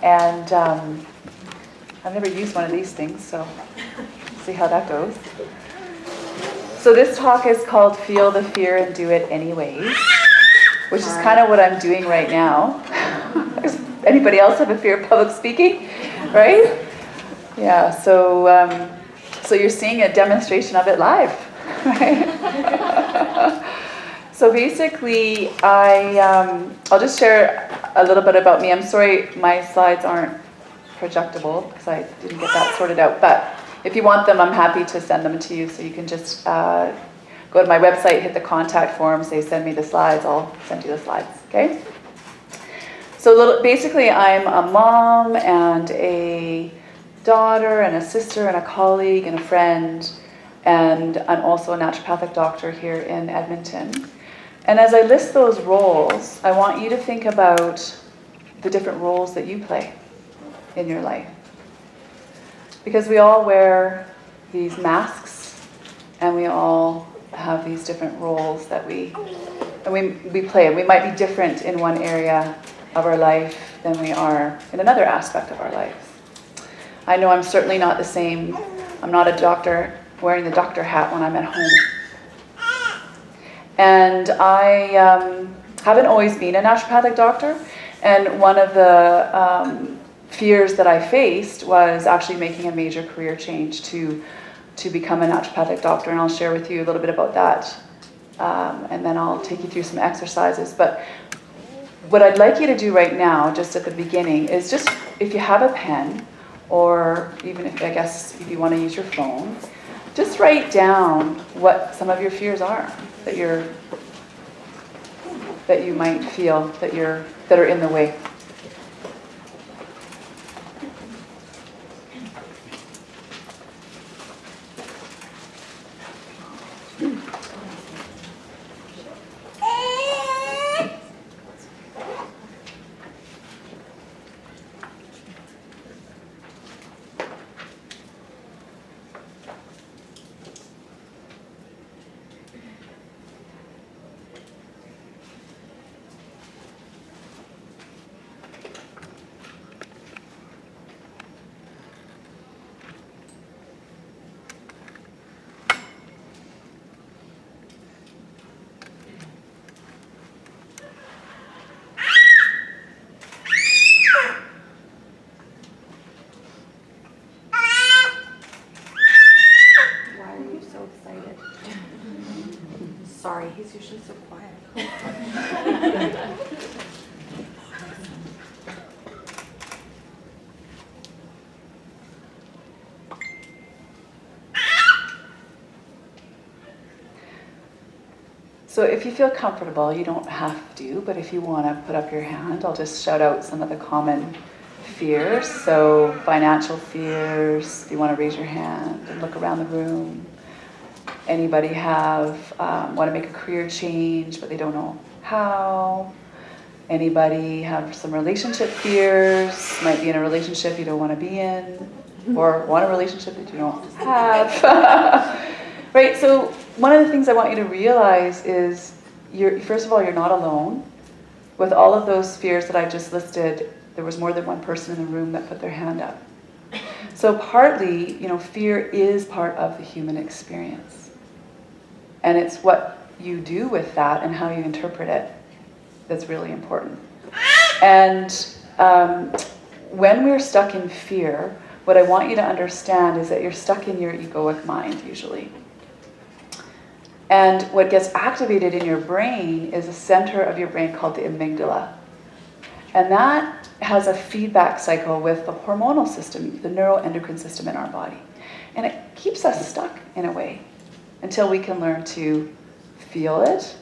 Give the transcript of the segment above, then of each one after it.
And I've never used one of these things, so see how that goes. So this talk is called Feel the Fear and Do It Anyways, which is kind of what I'm doing right now. Does anybody else have a fear of public speaking? Right? Yeah, so you're seeing a demonstration of it live, right? So basically, I'll just share a little bit about me. I'm sorry my slides aren't projectable because I didn't get that sorted out. But if you want them, I'm happy to send them to you. So you can just go to my website, hit the contact form, say send me the slides. I'll send you the slides, okay? So basically, I'm a mom and a daughter and a sister and a colleague and a friend. And I'm also a naturopathic doctor here in Edmonton. And as I list those roles, I want you to think about the different roles that you play in your life. Because we all wear these masks, and we all have these different roles that we play. And we might be different in one area of our life than we are in another aspect of our lives. I know I'm certainly not the same. I'm not a doctor wearing the doctor hat when I'm at home. And I haven't always been a naturopathic doctor, and one of the fears that I faced was actually making a major career change to become a naturopathic doctor, and I'll share with you a little bit about that, and then I'll take you through some exercises. But what I'd like you to do right now, just at the beginning, is just, if you have a pen, or even if you want to use your phone, just write down what some of your fears are that you might feel that are in the way. Sorry, he's usually so quiet. So if you feel comfortable, you don't have to, but if you want to put up your hand, I'll just shout out some of the common fears. So financial fears, if you want to raise your hand and look around the room. Anybody want to make a career change, but they don't know how? Anybody have some relationship fears? Might be in a relationship you don't want to be in, or want a relationship that you don't have. Right, so one of the things I want you to realize is, first of all, you're not alone. With all of those fears that I just listed, there was more than one person in the room that put their hand up. So partly, fear is part of the human experience. And it's what you do with that and how you interpret it that's really important. And when we're stuck in fear, what I want you to understand is that you're stuck in your egoic mind, usually. And what gets activated in your brain is a center of your brain called the amygdala. And that has a feedback cycle with the hormonal system, the neuroendocrine system in our body. And it keeps us stuck in a way until we can learn to feel it,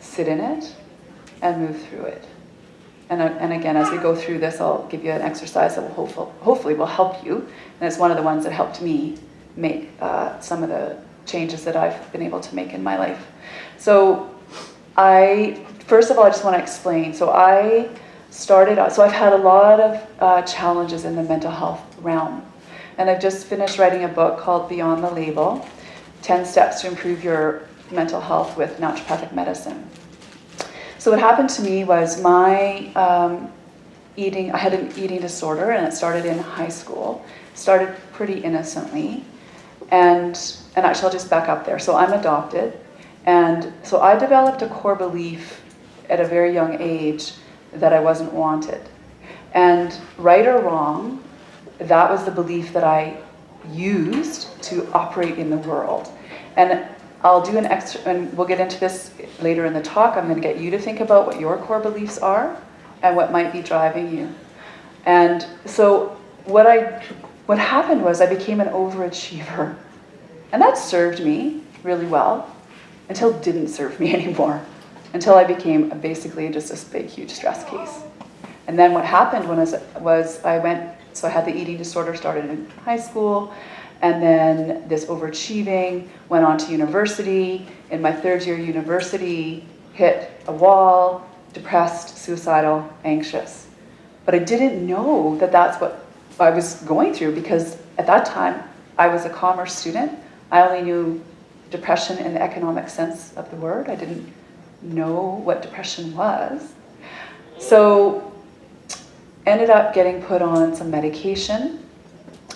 sit in it, and move through it. And again, as we go through this, I'll give you an exercise that will hopefully will help you. And it's one of the ones that helped me make some of the changes that I've been able to make in my life. So first of all, I just want to explain. So I've had a lot of challenges in the mental health realm. And I've just finished writing a book called Beyond the Label, 10 Steps to Improve Your Mental Health with Naturopathic Medicine. So what happened to me was my I had an eating disorder, and it started in high school. Started pretty innocently. And actually, I'll just back up there. So I'm adopted. And so I developed a core belief at a very young age that I wasn't wanted. And right or wrong, that was the belief that I used to operate in the world. And I'll do an extra, and we'll get into this later in the talk. I'm going to get you to think about what your core beliefs are and what might be driving you. And so what happened was I became an overachiever. And that served me really well until it didn't serve me anymore. Until I became basically just this big, huge stress case. And then what happened was I had the eating disorder started in high school, and then this overachieving, went on to university. In my third year university, hit a wall, depressed, suicidal, anxious. But I didn't know that that's what I was going through, because at that time, I was a commerce student. I only knew depression in the economic sense of the word. I didn't know what depression was. So ended up getting put on some medication,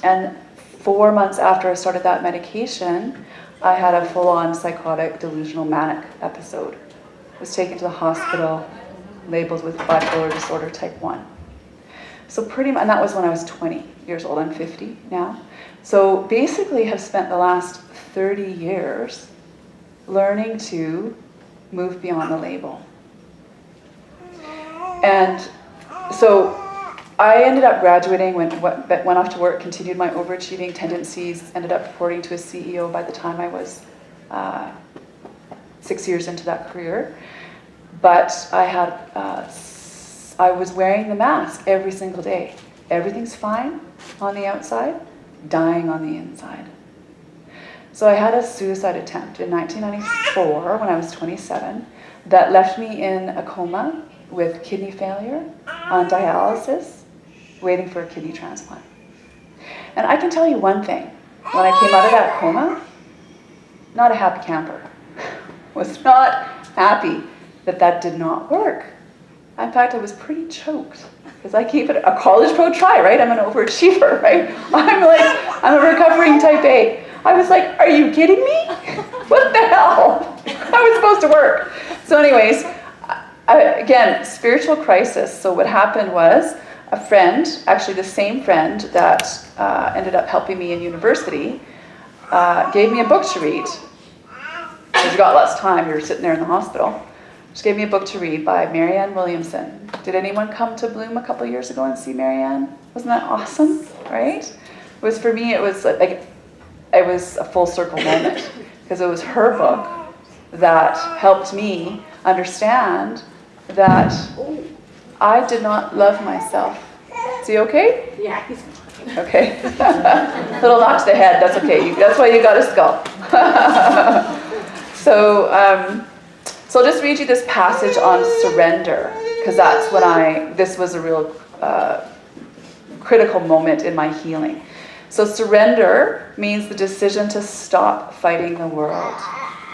and 4 months after I started that medication, I had a full-on psychotic delusional manic episode. Was taken to the hospital, labeled with bipolar disorder type 1. So and that was when I was 20 years old. I'm 50 now. So basically have spent the last 30 years learning to move beyond the label. And so I ended up graduating, went off to work, continued my overachieving tendencies, ended up reporting to a CEO by the time I was 6 years into that career. But I was wearing the mask every single day. Everything's fine on the outside, dying on the inside. So I had a suicide attempt in 1994 when I was 27 that left me in a coma with kidney failure, on dialysis, waiting for a kidney transplant. And I can tell you one thing, when I came out of that coma, not a happy camper. Was not happy that did not work. In fact, I was pretty choked, because I gave it a college pro try, right? I'm an overachiever, right? I'm a recovering type A. I was like, are you kidding me? What the hell? That was supposed to work. So anyways, again, spiritual crisis. So what happened was a friend, actually the same friend that ended up helping me in university, gave me a book to read. Because you got less time, you're sitting there in the hospital. She gave me a book to read by Marianne Williamson. Did anyone come to Bloom a couple years ago and see Marianne? Wasn't that awesome, right? It was, for me, it was like, it was a full circle moment, because it was her book that helped me understand that I did not love myself. Is he okay? Yeah, he's okay. Little knock to the head, that's okay. That's why you got a skull. So I'll just read you this passage on surrender, because that's when this was a real critical moment in my healing. So surrender means the decision to stop fighting the world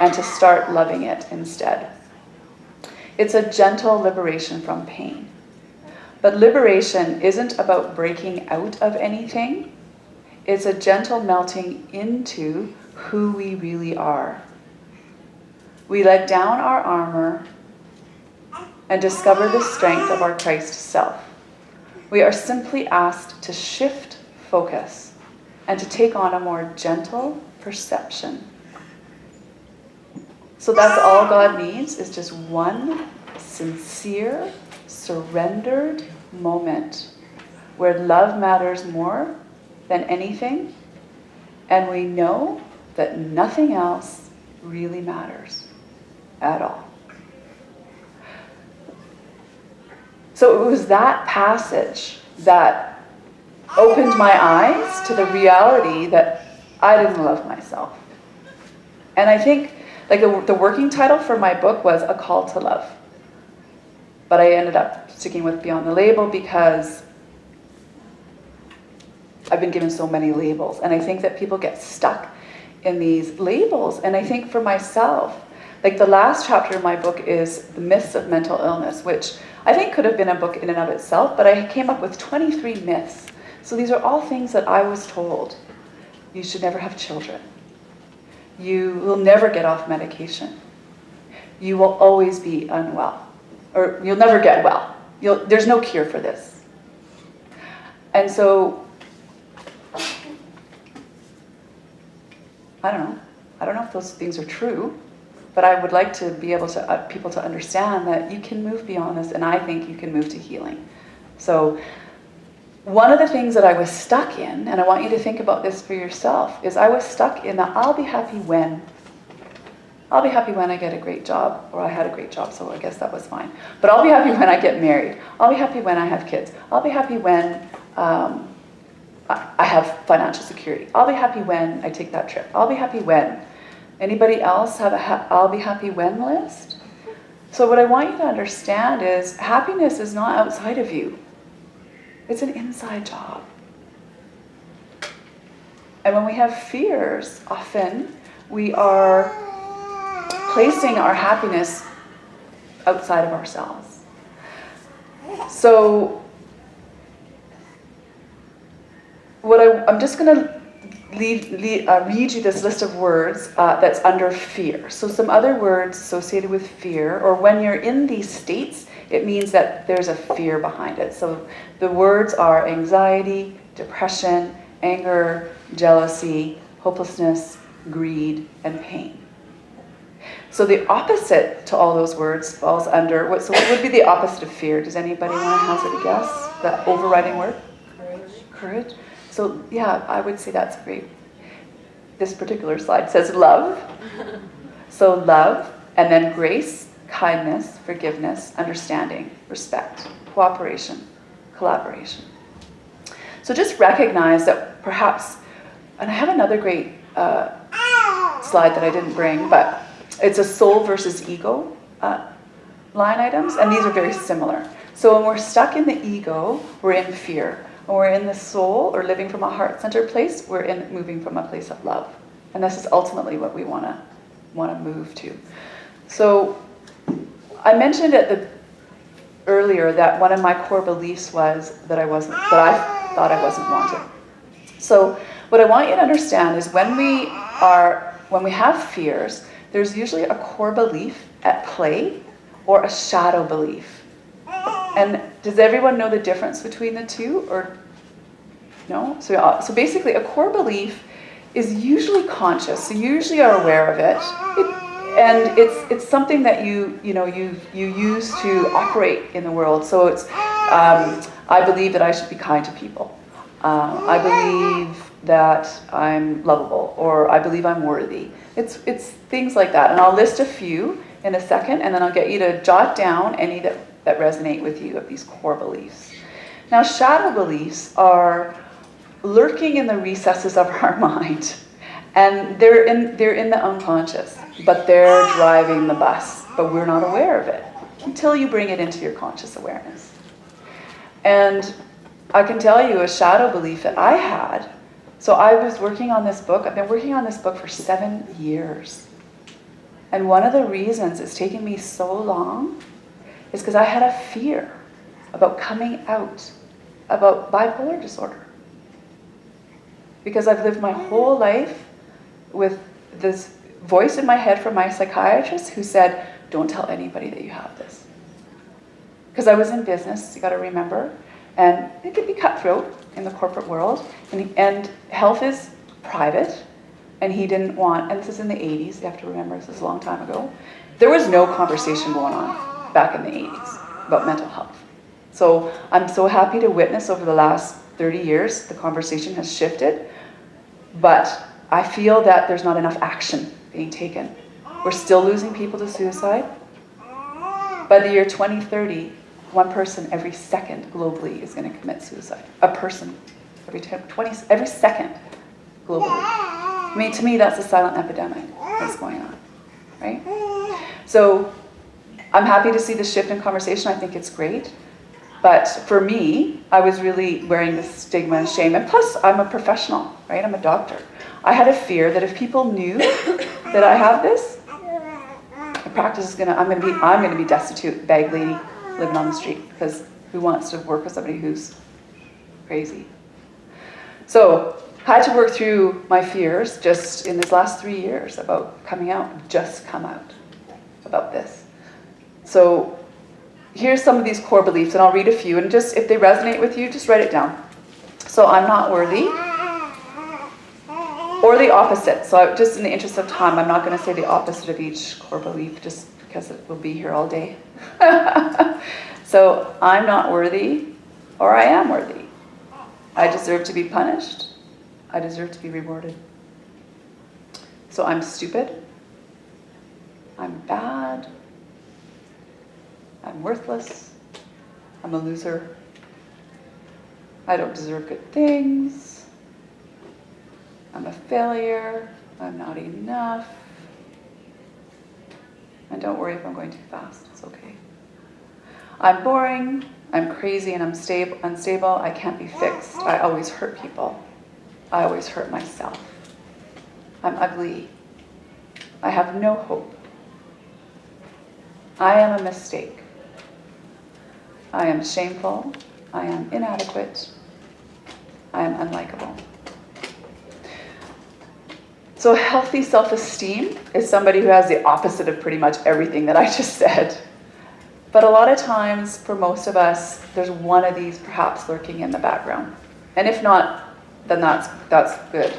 and to start loving it instead. It's a gentle liberation from pain. But liberation isn't about breaking out of anything. It's a gentle melting into who we really are. We let down our armor and discover the strength of our Christ self. We are simply asked to shift focus and to take on a more gentle perception. So that's all God needs, is just one sincere, surrendered moment where love matters more than anything, and we know that nothing else really matters at all. So it was that passage that opened my eyes to the reality that I didn't love myself. And I think the working title for my book was A Call to Love. But I ended up sticking with Beyond the Label because I've been given so many labels. And I think that people get stuck in these labels. And I think for myself, the last chapter of my book is The Myths of Mental Illness, which I think could have been a book in and of itself, but I came up with 23 myths. So these are all things that I was told. You should never have children. You will never get off medication. You will always be unwell. Or you'll never get well. There's no cure for this. And so, I don't know. I don't know if those things are true, but I would like to be able to people to understand that you can move beyond this, and I think you can move to healing. So one of the things that I was stuck in, and I want you to think about this for yourself, is I was stuck in the I'll be happy when I get a great job, or I had a great job, so I guess that was fine. But I'll be happy when I get married. I'll be happy when I have kids. I'll be happy when I have financial security. I'll be happy when I take that trip. I'll be happy when. Anybody else have a I'll be happy when list? So what I want you to understand is happiness is not outside of you. It's an inside job. And when we have fears, often we are placing our happiness outside of ourselves. So I'm just going to read you this list of words that's under fear. So some other words associated with fear, or when you're in these states, it means that there's a fear behind it. So the words are anxiety, depression, anger, jealousy, hopelessness, greed, and pain. So the opposite to all those words falls under, what would be the opposite of fear? Does anybody want to hazard a guess? The overriding word? Courage. So yeah, I would say that's great. This particular slide says love. So love, and then grace, kindness, forgiveness, understanding, respect, cooperation, collaboration. So just recognize that perhaps, and I have another great slide that I didn't bring, but it's a soul versus ego line items, and these are very similar. So when we're stuck in the ego, we're in fear. When we're in the soul, or living from a heart-centered place, we're in moving from a place of love. And this is ultimately what we want to move to. So I mentioned earlier that one of my core beliefs was that I thought I wasn't wanted. So what I want you to understand is when we have fears, there's usually a core belief at play or a shadow belief. And does everyone know the difference between the two, or no? So basically, a core belief is usually conscious. So you usually are aware of it, and it's something that you use to operate in the world. So it's I believe that I should be kind to people. I believe that I'm lovable, or I believe I'm worthy. It's things like that, and I'll list a few in a second, and then I'll get you to jot down any that resonate with you of these core beliefs. Now, shadow beliefs are lurking in the recesses of our mind, and they're in the unconscious, but they're driving the bus, but we're not aware of it until you bring it into your conscious awareness. And I can tell you a shadow belief that I had. So I was working on this book. I've been working on this book for 7 years. And one of the reasons it's taken me so long is because I had a fear about coming out about bipolar disorder. Because I've lived my whole life with this voice in my head from my psychiatrist who said, don't tell anybody that you have this. Because I was in business, you got to remember, and it could be cutthroat in the corporate world, and health is private, and he didn't want, and this is in the 80s, you have to remember, this is a long time ago, there was no conversation going on back in the 80s about mental health. So I'm so happy to witness over the last 30 years, the conversation has shifted, but I feel that there's not enough action being taken. We're still losing people to suicide. By the year 2030, one person every second globally is going to commit suicide. A person every second globally. I mean, to me, that's a silent epidemic that's going on, right? So I'm happy to see the shift in conversation. I think it's great. But for me, I was really wearing this stigma and shame. And plus, I'm a professional, right? I'm a doctor. I had a fear that if people knew that I have this, the practice is I'm going to be destitute, bag lady, living on the street, because who wants to work with somebody who's crazy? So I had to work through my fears just in these last 3 years about coming out, just come out about this. So here's some of these core beliefs, and I'll read a few, and just if they resonate with you, just write it down. So I'm not worthy, or the opposite. So just in the interest of time, I'm not going to say the opposite of each core belief, just because it will be here all day. So I'm not worthy, or I am worthy. I deserve to be punished. I deserve to be rewarded. So I'm stupid. I'm bad. I'm worthless. I'm a loser. I don't deserve good things. I'm a failure. I'm not enough. And don't worry if I'm going too fast. It's okay. I'm boring. I'm crazy and I'm unstable. I can't be fixed. I always hurt people. I always hurt myself. I'm ugly. I have no hope. I am a mistake. I am shameful. I am inadequate. I am unlikable. So healthy self-esteem is somebody who has the opposite of pretty much everything that I just said. But a lot of times, for most of us, there's one of these perhaps lurking in the background. And if not, then that's good.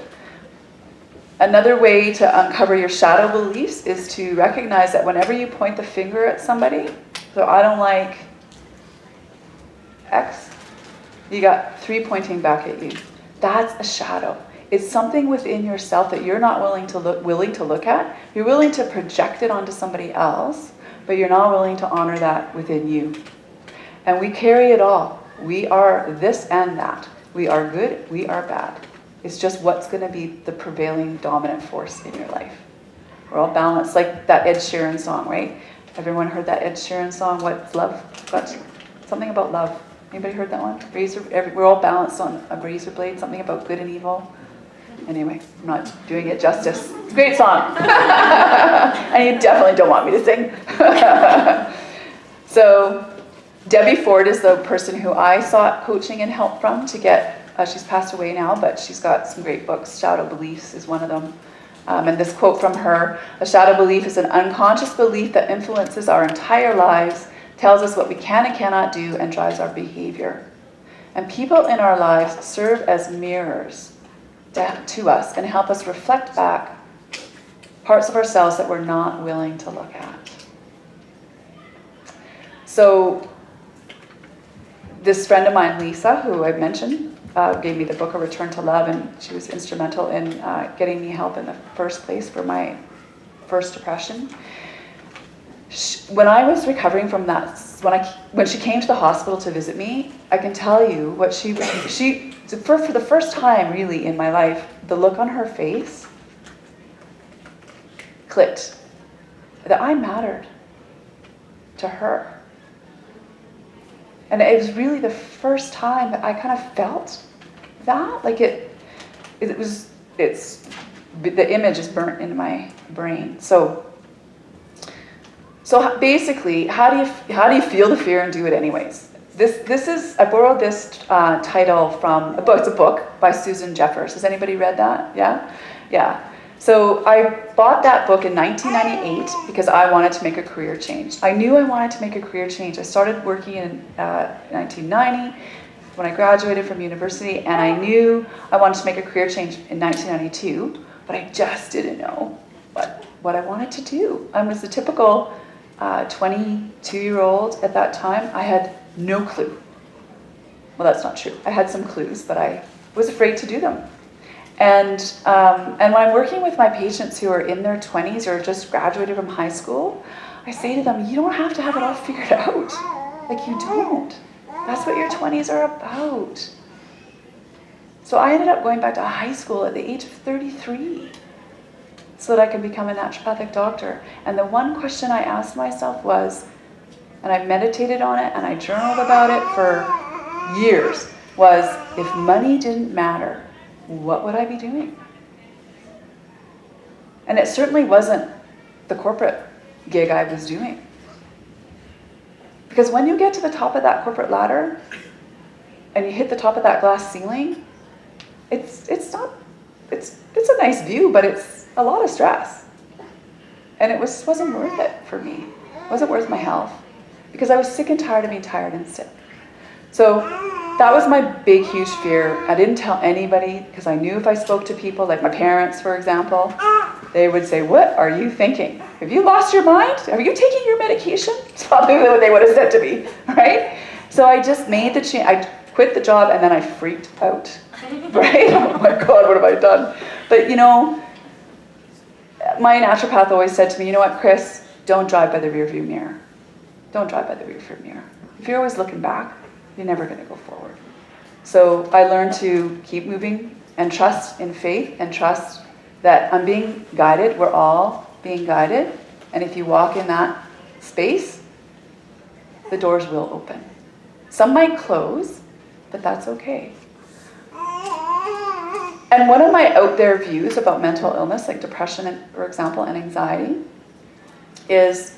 Another way to uncover your shadow beliefs is to recognize that whenever you point the finger at somebody, so I don't like X, you got 3 pointing back at you. That's a shadow. It's something within yourself that you're not willing to look at. You're willing to project it onto somebody else, but you're not willing to honor that within you. And we carry it all. We are this and that. We are good, we are bad. It's just what's going to be the prevailing dominant force in your life. We're all balanced, like that Ed Sheeran song, right? Everyone heard that Ed Sheeran song, What's Love? Got something about love. Anybody heard that one? We're all balanced on a razor blade, something about good and evil. Anyway, I'm not doing it justice. It's a great song. And you definitely don't want me to sing. So Debbie Ford is the person who I sought coaching and help from to get, she's passed away now, but she's got some great books. Shadow Beliefs is one of them. And this quote from her, a shadow belief is an unconscious belief that influences our entire lives, tells us what we can and cannot do, and drives our behavior. And people in our lives serve as mirrors to us and help us reflect back parts of ourselves that we're not willing to look at. So this friend of mine, Lisa, who I've mentioned, gave me the book, A Return to Love, and she was instrumental in getting me help in the first place for my first depression. When I was recovering from that, when she came to the hospital to visit me, I can tell you what she for the first time really in my life, the look on her face clicked that I mattered to her. And it was really the first time that I kind of felt that, like the image is burnt into my brain. So basically, how do you feel the fear and do it anyways? I borrowed this title from a book. It's a book by Susan Jeffers. Has anybody read that? Yeah. So I bought that book in 1998 because I wanted to make a career change. I knew I wanted to make a career change. I started working in 1990 when I graduated from university, and I knew I wanted to make a career change in 1992, but I just didn't know what I wanted to do. I was the typical 22-year-old at that time. I had no clue. Well, that's not true. I had some clues, but I was afraid to do them. And when I'm working with my patients who are in their 20s or just graduated from high school, I say to them, you don't have to have it all figured out. Like, you don't. That's what your 20s are about. So I ended up going back to high school at the age of 33 so that I could become a naturopathic doctor. And the one question I asked myself was, and I meditated on it and I journaled about it for years, was if money didn't matter, what would I be doing? And it certainly wasn't the corporate gig I was doing. Because when you get to the top of that corporate ladder and you hit the top of that glass ceiling, it's a nice view, but it's a lot of stress. And it wasn't worth it for me. It wasn't worth my health. Because I was sick and tired of being tired and sick. So that was my big, huge fear. I didn't tell anybody because I knew if I spoke to people, like my parents, for example, they would say, "What are you thinking? Have you lost your mind? Are you taking your medication?" It's probably what they would have said to me, right? So I just made the change. I quit the job and then I freaked out, right? Oh my God, what have I done? But you know, my naturopath always said to me, "You know what, Chris, don't drive by the rearview mirror. Don't drive by the rearview mirror. If you're always looking back, you're never going to go forward." So I learned to keep moving and trust in faith and trust that I'm being guided. We're all being guided. And if you walk in that space, the doors will open. Some might close, but that's okay. And one of my out there views about mental illness, like depression, for example, and anxiety, is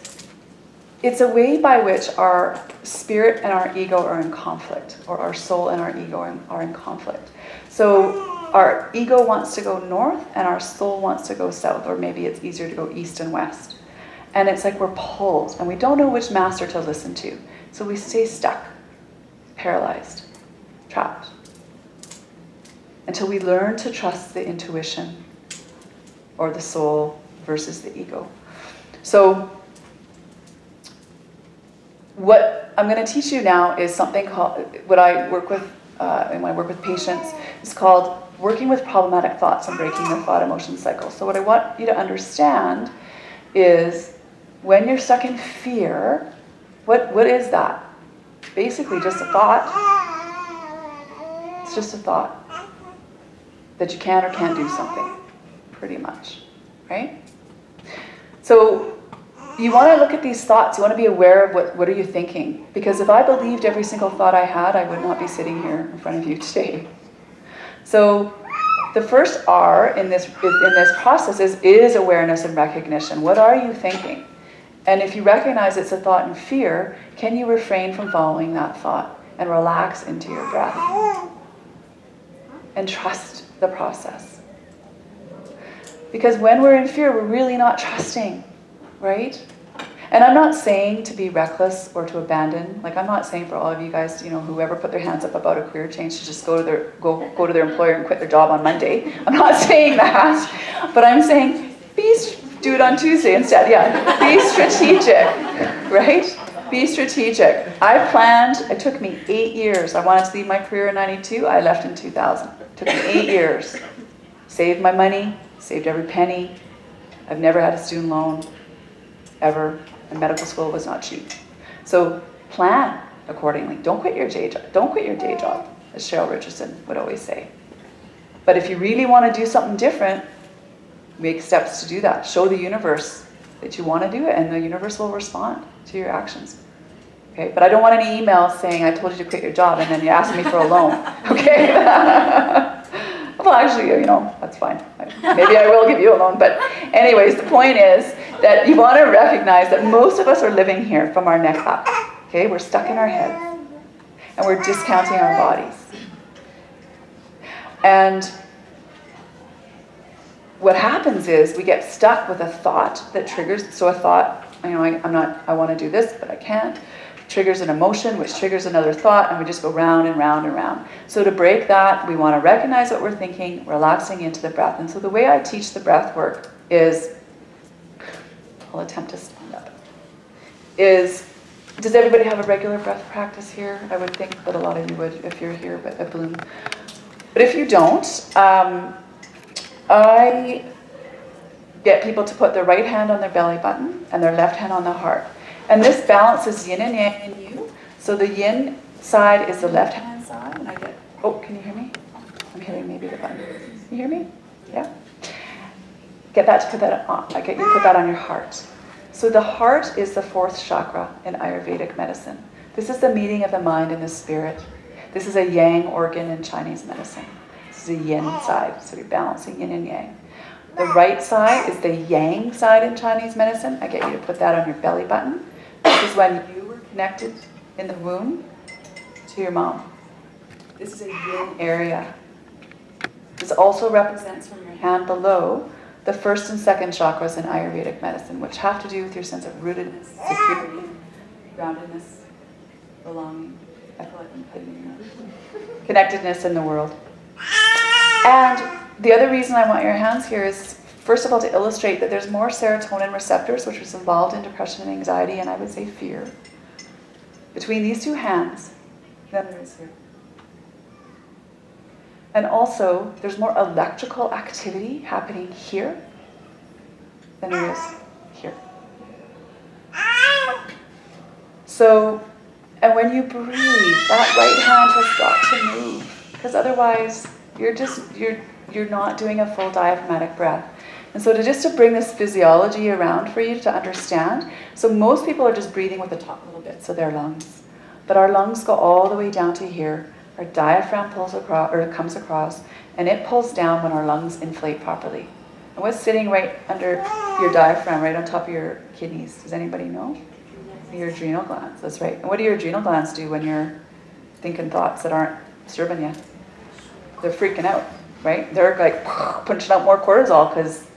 it's a way by which our spirit and our ego are in conflict, or our soul and our ego are in conflict. So our ego wants to go north and our soul wants to go south, or maybe it's easier to go east and west. And it's like we're pulled and we don't know which master to listen to. So we stay stuck, paralyzed, trapped, until we learn to trust the intuition or the soul versus the ego. So what I'm going to teach you now is something called, what I work with, and when I work with patients, is called working with problematic thoughts and breaking the thought emotion cycle. So what I want you to understand is when you're stuck in fear, what is that? Basically just a thought. It's just a thought that you can or can't do something, pretty much, right? So you want to look at these thoughts. You want to be aware of what are you thinking. Because if I believed every single thought I had, I would not be sitting here in front of you today. So the first R in this process is awareness and recognition. What are you thinking? And if you recognize it's a thought in fear, can you refrain from following that thought and relax into your breath? And trust the process. Because when we're in fear, we're really not trusting, right? And I'm not saying to be reckless or to abandon. Like, I'm not saying for all of you guys, whoever put their hands up about a career change to just go to their employer and quit their job on Monday. I'm not saying that, but I'm saying do it on Tuesday instead. Yeah, be strategic, right? Be strategic. It took me 8 years. I wanted to leave my career in 92. I left in 2000. It took me 8 years. Saved my money, saved every penny. I've never had a student loan, ever. And medical school was not cheap. So plan accordingly. Don't quit your day job. Don't quit your day job, as Cheryl Richardson would always say. But if you really want to do something different, make steps to do that. Show the universe that you want to do it, and the universe will respond to your actions. Okay? But I don't want any emails saying, "I told you to quit your job," and then you ask me for a loan. Okay? Well, actually, that's fine. Maybe I will give you a loan. But anyways, the point is that you want to recognize that most of us are living here from our neck up. Okay? We're stuck in our heads. And we're discounting our bodies. And what happens is we get stuck with a thought that triggers. So a thought, I want to do this, but I can't. Triggers an emotion, which triggers another thought, and we just go round and round and round. So to break that, we want to recognize what we're thinking, relaxing into the breath. And so the way I teach the breath work is, I'll attempt to stand up, does everybody have a regular breath practice here? I would think that a lot of you would if you're here at Bloom. But if you don't, I get people to put their right hand on their belly button and their left hand on the heart. And this balances yin and yang in you. So the yin side is the left hand side. And can you hear me? I'm hitting maybe the button. Can you hear me? Yeah? Get you to put that on your heart. So the heart is the fourth chakra in Ayurvedic medicine. This is the meeting of the mind and the spirit. This is a yang organ in Chinese medicine. This is a yin side. So you're balancing yin and yang. The right side is the yang side in Chinese medicine. I get you to put that on your belly button. This is when you were connected in the womb to your mom. This is a yin area. This also represents from your hand below the first and second chakras in Ayurvedic medicine, which have to do with your sense of rootedness, security, groundedness, belonging. I feel like I'm putting connectedness in the world. And the other reason I want your hands here is, first of all, to illustrate that there's more serotonin receptors, which is involved in depression and anxiety, and I would say fear, between these two hands than there is here. And also, there's more electrical activity happening here than there is here. So, and when you breathe, that right hand has got to move, because otherwise you're not doing a full diaphragmatic breath. And so to bring this physiology around for you to understand, so most people are just breathing with the top little bits of their lungs. But our lungs go all the way down to here. Our diaphragm pulls across, or comes across, and it pulls down when our lungs inflate properly. And what's sitting right under your diaphragm, right on top of your kidneys? Does anybody know? Your adrenal glands, that's right. And what do your adrenal glands do when you're thinking thoughts that aren't serving you? They're freaking out, right? They're like punching out more cortisol because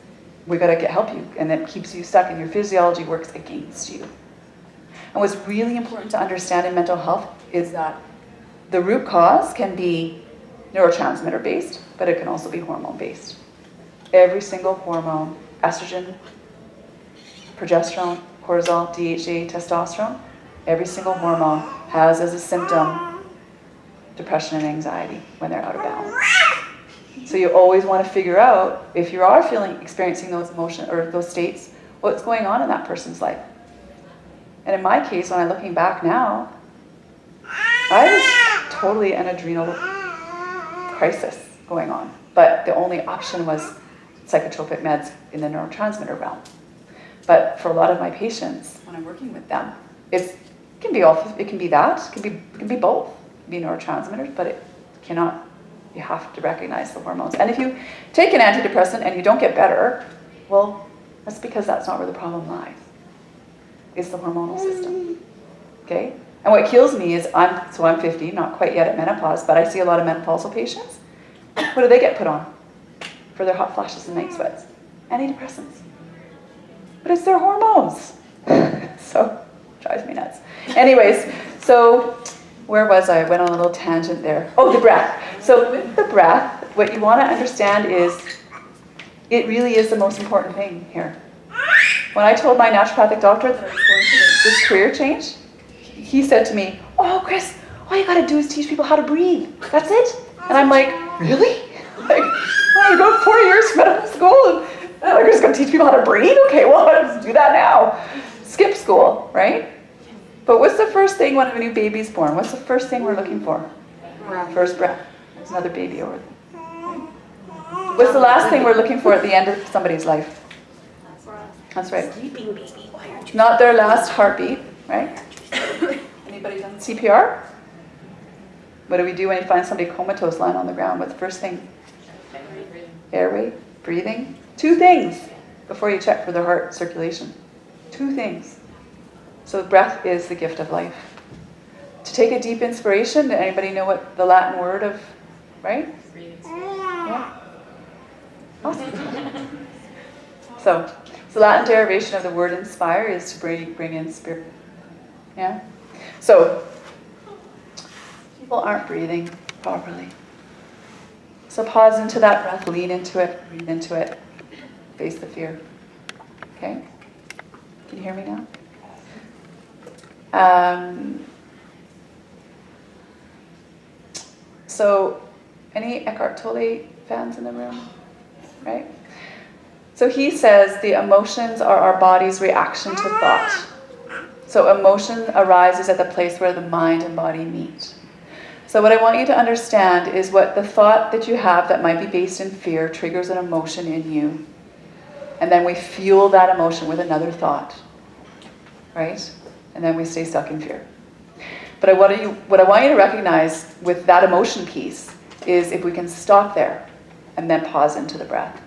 we got to help you, and it keeps you stuck, and your physiology works against you. And what's really important to understand in mental health is that the root cause can be neurotransmitter based, but it can also be hormone based. Every single hormone, estrogen, progesterone, cortisol, DHA, testosterone, every single hormone has as a symptom depression and anxiety when they're out of balance. So you always want to figure out, if you are experiencing those emotions or those states, what's going on in that person's life. And in my case, when I'm looking back now, I was totally an adrenal crisis going on. But the only option was psychotropic meds in the neurotransmitter realm. But for a lot of my patients, when I'm working with them, it can be both. It can be both. It can be neurotransmitters, but it cannot. You have to recognize the hormones. And if you take an antidepressant and you don't get better, well, that's because that's not where the problem lies. It's the hormonal system. Okay? And what kills me is I'm 50, not quite yet at menopause, but I see a lot of menopausal patients. What do they get put on for their hot flashes and night sweats? Antidepressants. But it's their hormones. So, drives me nuts. Anyways, so where was I? I went on a little tangent there. Oh, the breath. So with the breath, what you want to understand is it really is the most important thing here. When I told my naturopathic doctor that I was going to make this career change, he said to me, "Oh, Chris, all you got to do is teach people how to breathe. That's it?" And I'm like, "Really? Like, I go 4 years from medical school and I'm just going to teach people how to breathe? Okay, well, let's do that now. Skip school, right?" But what's the first thing when a new baby's born? What's the first thing we're looking for? First breath. There's another baby over there. Right? What's the last thing we're looking for at the end of somebody's life? That's right. Sleeping baby. Why aren't you? Not their last heartbeat, right? Anybody done CPR? What do we do when you find somebody comatose lying on the ground? What's the first thing? Airway, breathing. 2 things before you check for their heart circulation. 2 things. So breath is the gift of life. To take a deep inspiration, does anybody know what the Latin word of, right? Breathing. Yeah. Awesome. So the Latin derivation of the word inspire is to bring in spirit. Yeah? So, people aren't breathing properly. So pause into that breath, lean into it, breathe into it, face the fear. Okay? Can you hear me now? So, any Eckhart Tolle fans in the room? Right? So he says the emotions are our body's reaction to thought. So emotion arises at the place where the mind and body meet. So what I want you to understand is what the thought that you have that might be based in fear triggers an emotion in you. And then we fuel that emotion with another thought. Right? And then we stay stuck in fear. But what I want you to recognize with that emotion piece is if we can stop there and then pause into the breath.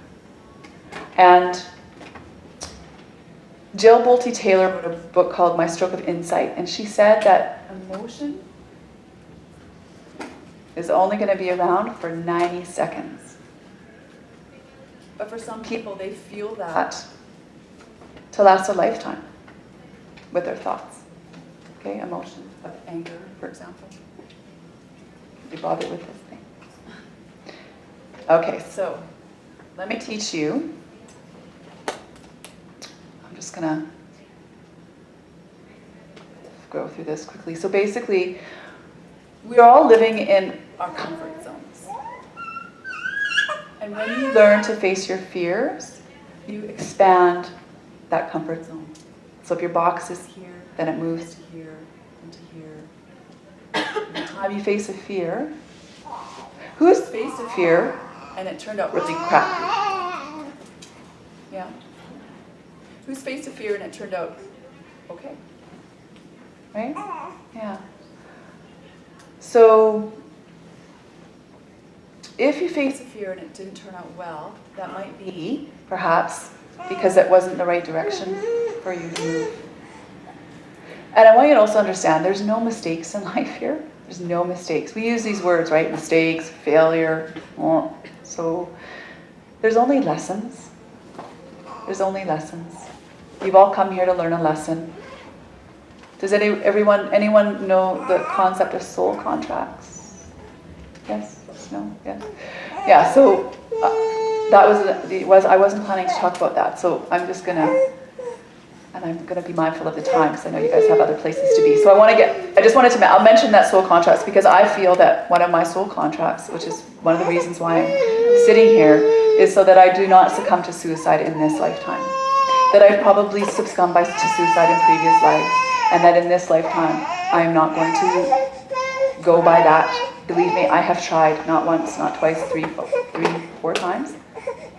And Jill Bolte Taylor wrote a book called My Stroke of Insight, and she said that emotion is only going to be around for 90 seconds. But for some people, they feel that to last a lifetime with their thoughts. Okay, emotions of anger, for example. You bother with this thing. Okay, so let me teach you. I'm just gonna go through this quickly. So basically, we're all living in our comfort zones. And when you learn to face your fears, you expand that comfort zone. So if your box is here, then it moves to here and to here. Every time you face a fear, who's faced a fear and it turned out really crappy? Yeah. Who's faced a fear and it turned out okay? Right? Yeah. So if you face a fear and it didn't turn out well, that might be perhaps because it wasn't the right direction for you to move. And I want you to also understand there's no mistakes in life here. There's no mistakes. We use these words, right? Mistakes, failure. So there's only lessons. There's only lessons. You've all come here to learn a lesson. Does anyone know the concept of soul contracts? Yes? No? Yes? Yeah, so I wasn't planning to talk about that, so I'm just going to, and I'm going to be mindful of the time because I know you guys have other places to be. So I'll mention that soul contracts because I feel that one of my soul contracts, which is one of the reasons why I'm sitting here, is so that I do not succumb to suicide in this lifetime. That I've probably succumbed to suicide in previous lives, and that in this lifetime, I am not going to go by that. Believe me, I have tried, not once, not twice, three, four times.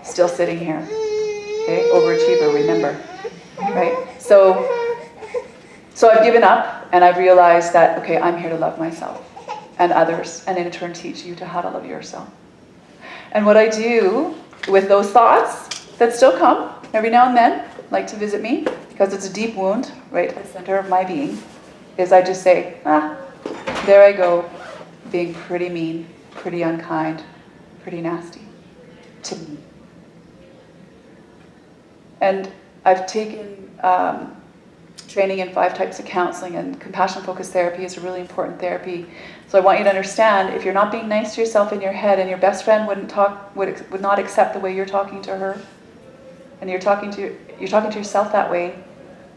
Still sitting here. Okay, overachiever, remember. Right? So I've given up, and I've realized that, okay, I'm here to love myself and others, and in turn teach you how to love yourself. And what I do with those thoughts that still come every now and then, like to visit me, because it's a deep wound right at the center of my being, is I just say, there I go, being pretty mean, pretty unkind, pretty nasty to me. And I've taken training in 5 types of counseling, and compassion-focused therapy is a really important therapy. So I want you to understand, if you're not being nice to yourself in your head, and your best friend would not accept the way you're talking to her, and you're talking to yourself that way,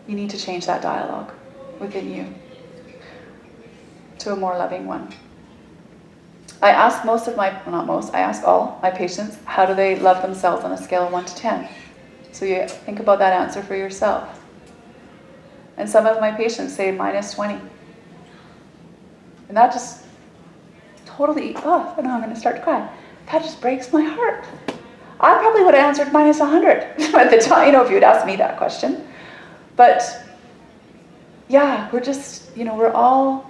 you need to change that dialogue within you to a more loving one. I ask I ask all my patients, how do they love themselves on a scale of 1 to 10? So you think about that answer for yourself. And some of my patients say -20. And that just totally, now I'm going to start to cry. That just breaks my heart. I probably would have answered -100 at the time, if you had asked me that question. But yeah, we're just, we're all